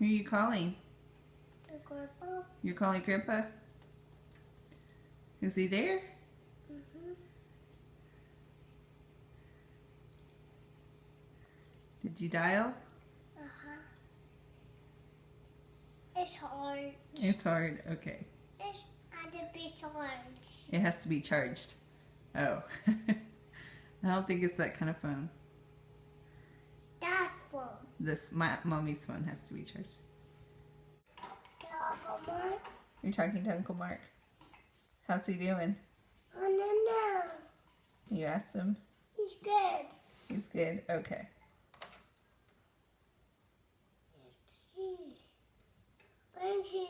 Who are you calling? Grandpa. You're calling Grandpa? Is he there? Did you dial? It's hard. It's hard. Okay. It's had to be charged. It has to be charged. Oh. I don't think it's that kind of phone. That phone. My mommy's phone has to be charged. Uncle Mark. You're talking to Uncle Mark. How's he doing? I don't know. You asked him? He's good. He's good? Okay. Let's see. When he